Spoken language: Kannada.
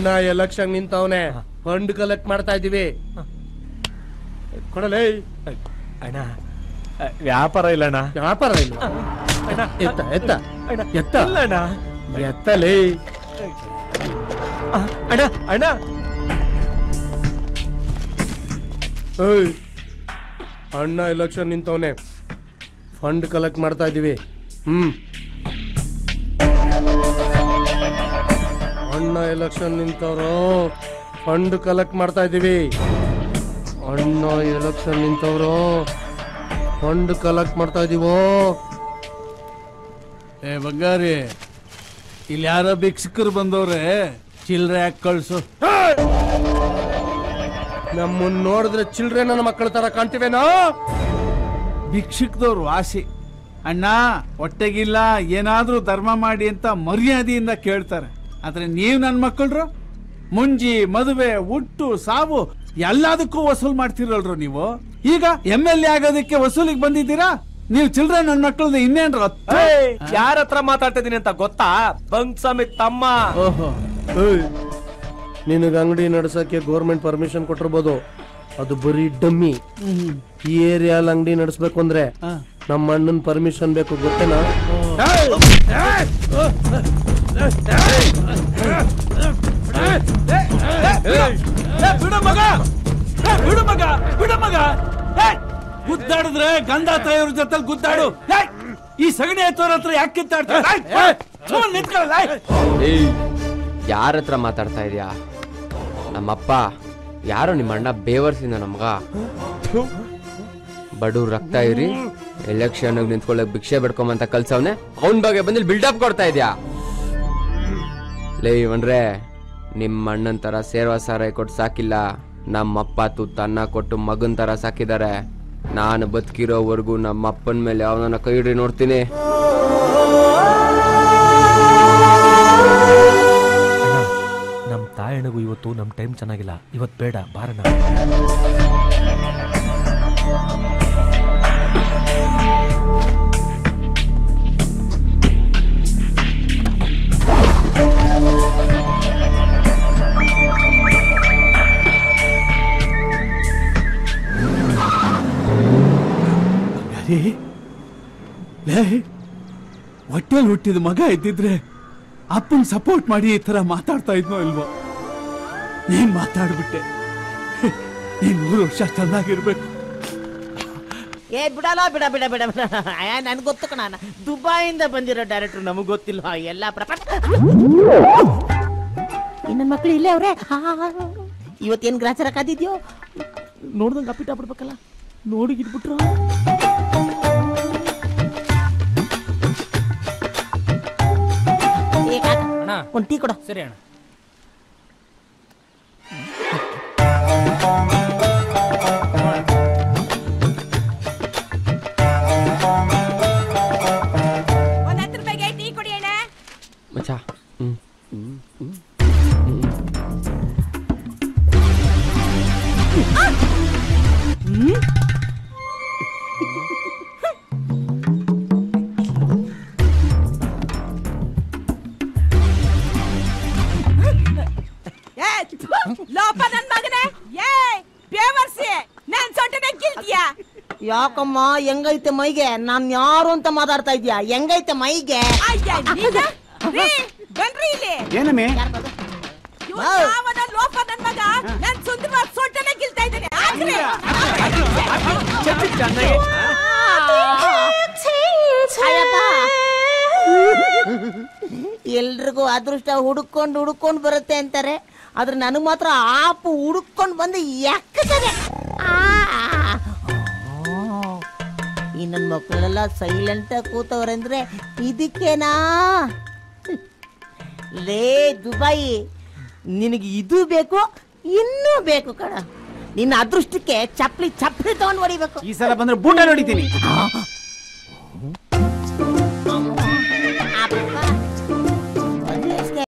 ಅಣ್ಣ ಎಲೆಕ್ಷನ್ ನಿಂತವನೆ ಫಂಡ್ ಕಲೆಕ್ಟ್ ಮಾಡ್ತಾ ಇದೀವಿ ಕೊಡಲೇ ಅಣ್ಣ ವ್ಯಾಪಾರ ಇಲ್ಲ ಅಣ್ಣ ವ್ಯಾಪಾರ ಇಲ್ಲ ಎತ್ತ ಎತ್ತ ಎತ್ತ ಅಣ್ಣ ಎತ್ತಲೇ ಅಣ್ಣ ಅಣ್ಣ ಅಣ್ಣ ಎಲೆಕ್ಷನ್ ನಿಂತವನೆ ಫಂಡ್ ಕಲೆಕ್ಟ್ ಮಾಡ್ತಾ ಇದೀವಿ ಅಣ್ಣ ಎಲೆಕ್ಷನ್ ನಿಂತವ್ರು ಫಂಡ್ ಕಲೆಕ್ಟ್ ಮಾಡ್ತಾ ಇದೀವಿ ಅಣ್ಣ ಎಲೆಕ್ಷನ್ ನಿಂತವ್ರು ಫಂಡ್ ಕಲೆಕ್ಟ್ ಮಾಡ್ತಾ ಇದೀವೋ ಏ ಬಂಗಾರಿ ಇಲ್ಲಿ ಯಾರೋ ಭಿಕ್ಷುಕರು ಬಂದವ್ರೆ ಚಿಲ್ಲರೆ ಯಾಕೆ ಕಳ್ಸು ನಮ್ಮನ್ನ ನೋಡಿದ್ರೆ ಚಿಲ್ಡ್ರೆ ನನ್ನ ಮಕ್ಕಳ ತರ ಕಾಣ್ತಿವೇನೋ ಭಿಕ್ಷುಕದವ್ರು ವಾಸಿ ಅಣ್ಣ ಹೊಟ್ಟೆಗಿಲ್ಲ ಏನಾದ್ರೂ ಧರ್ಮ ಮಾಡಿ ಅಂತ ಮರ್ಯಾದೆಯಿಂದ ಕೇಳ್ತಾರೆ ಆದ್ರೆ ನೀವ್ ನನ್ನ ಮಕ್ಕಳ್ರು ಮುಂಜಿ ಮದುವೆ ಹುಟ್ಟು ಸಾವು ಎಲ್ಲದಕ್ಕೂ ವಸೂಲ್ ಮಾಡ್ತಿರಲ್ರು ನೀವು ಈಗ MLA ಆಗೋದಕ್ಕೆ ವಸೂಲಿಗೆ ಬಂದಿದ್ದೀರಾ ನೀವು ಚಿಲ್ಡ್ರೆ ನನ್ನ ಮಕ್ಕಳದ್ದು ಇನ್ನೇನ್ರು ಯಾರ ಹತ್ರ ಮಾತಾಡ್ತಾ ಇದೀನಿ ಅಂತ ಗೊತ್ತಾ ಬಂಗ್ಸ್ವಾಮಿ ತಮ್ಮ ಓಹೋ ನಿನಗೆ ಅಂಗಡಿ ನಡ್ಸಕ್ಕೆ ಗೌರ್ಮೆಂಟ್ ಪರ್ಮಿಷನ್ ಕೊಟ್ಟಿರ್ಬೋದು ಅದು ಬರೀ ಡಮ್ಮಿ ಈ ಏರಿಯಾಲ್ ಅಂಗಡಿ ನಡೆಸ್ಬೇಕು ಅಂದ್ರೆ ನಮ್ಮ ಅಣ್ಣನ್ ಪರ್ಮಿಷನ್ ಬೇಕು ಗೊತ್ತೇನಾ ಗುದ್ದಾಡಿದ್ರೆ ಗಂಧ ತಾಯಿಯವ್ರ ಜೊತೆ ಗುದ್ದಾಡು ಈ ಸಗಣಿ ಎತ್ತೋರ ಹತ್ರ ಯಾಕೆ ಯಾರ ಹತ್ರ ಮಾತಾಡ್ತಾ ಇದೀಯಾ ನಮ್ಮಪ್ಪ ಯಾರೋ ನಿಮ್ಮ ಅಣ್ಣ ಬೇವರ್ಸಿಂದ ನಮ್ಗ ಬಡವ್ರ ರಕ್ತ ಇರಿ ಎಲೆಕ್ಷನ್ ನಿಂತ್ಕೊಳ್ಳಕ್ ಭಿಕ್ಷೆ ಬಿಡ್ಕೊಂಬಂತ ಕಲ್ಸವ್ನೆ ಅವನ್ ಬಗ್ಗೆ ಬಂದಿಲ್ ಬಿಲ್ಡಪ್ ಕೊಡ್ತಾ ಇದ್ಯಾ ಲೇ ಇವನ್ರೆ ನಿಮ್ಮ ಅಣ್ಣನ್ ತರ ಸೇರ್ವಾ ಸಾರಾಯಿ ಕೊಟ್ಟು ಸಾಕಿಲ್ಲ ನಮ್ಮಪ್ಪ ತನ್ನ ಕೊಟ್ಟು ಮಗನ್ ತರ ಸಾಕಿದ್ದಾರೆ ನಾನು ಬದುಕಿರೋವರೆಗೂ ನಮ್ಮ ಅಪ್ಪನ ಮೇಲೆ ಅವನನ್ನ ಕೈ ಹಿಡಿ ನೋಡ್ತೀನಿ ನಮ್ ತಾಯಣಗೂ ಇವತ್ತು ನಮ್ ಟೈಮ್ ಚೆನ್ನಾಗಿಲ್ಲ ಇವತ್ತು ಬೇಡ ಬಾರಣ ಹೊಟ್ಟೆಲ್ ಹುಟ್ಟಿದ ಮಗ ಇದ್ದಿದ್ರೆ ಅಪ್ಪನ್ ಸಪೋರ್ಟ್ ಮಾಡಿ ಈ ತರ ಮಾತಾಡ್ತಾ ಇದ್ನೋ ಇಲ್ವೋ ನೀನ್ ಮಾತಾಡ್ಬಿಟ್ಟೆ ನೀನ್ 3 ವರ್ಷ ಚೆನ್ನಾಗಿರ್ಬೇಕು ಬಿಡಲ್ಲ ಬಿಡ ಬಿಡ ಬಿಡ ಬಿಡ ನನ್ ಗೊತ್ತು ಕಣ ದುಬೈಯಿಂದ ಬಂದಿರೋ ಡೈರೆಕ್ಟರ್ ನಮಗ್ ಗೊತ್ತಿಲ್ವಾ ಎಲ್ಲ ಪ್ರಪಂಚ ನನ್ನ ಮಕ್ಳು ಇಲ್ಲೇ ಅವ್ರೆ ಇವತ್ತೇನ್ ಗ್ರಾಚಾರ ಕಾದಿದ್ಯೋ ನೋಡ್ದಂಗ ಅಪ್ಪಿಟ ಬಿಡ್ಬೇಕಲ್ಲ ನೋಡಿ ಇಟ್ಬಿಟ್ರು ಒಂದ್ ಟೀ ಕೊಡ ಸರಿ ಅಣ್ಣ ಒಂದ್ 10 ರೂಪಾಯಿಗೆ ಟೀ ಕೊಡಿ ಅಣ್ಣ ಮಚ್ಚಾ ಲೋಪ ನನ್ ಮಗನೇ ಬೇವರ್ಸಿ ನನ್ ಸೊಟ್ಟನೆ ಕಿಲ್ತಿಯಾ ಯಾಕಮ್ಮ ಹೆಂಗೈತೆ ಮೈಗೆ ನಾನ್ ಯಾರು ಅಂತ ಮಾತಾಡ್ತಾ ಇದ್ಯಾ ಹೆಂಗೈತೆ ಮೈಗೆ ಬನ್ರಿ ಇಲ್ಲಿ ಏನಮ್ಮೆ ಲೋಪ ನನ್ ಮಗ ನನ್ ಸುಂದರವಾದ ಸೊಟ್ಟನೆ ಕಿಲ್ತಾ ಇದ್ದಾನೆ ಎಲ್ರಿಗೂ ಅದೃಷ್ಟ ಹುಡುಕೊಂಡು ಬರುತ್ತೆ ಅಂತಾರೆ ಆದ್ರೆ ನನಗ್ ಮಾತ್ರ ಆಪು ಹುಡುಕೊಂಡು ಬಂದು ಯಾಕಂತಾರೆ ಈ ನನ್ನ ಮಕ್ಕಳೆಲ್ಲ ಸೈಲೆಂಟ್ ಆಗಿ ಕೂತವ್ರಂದ್ರೆ ಇದಕ್ಕೇನಾ ಲೇ ದುಬಾಯಿ ನಿನಗೆ ಇದು ಬೇಕು ಇನ್ನೂ ಬೇಕು ಕಣ ನಿನ್ನ ಅದೃಷ್ಟಕ್ಕೆ ಚಪ್ಲಿ ತಗೊಂಡು ಹೊಡಿಬೇಕು ಈ ಸಲ ಬಂದ್ರೆ ಬೂಟ ನೋಡಿತೀನಿ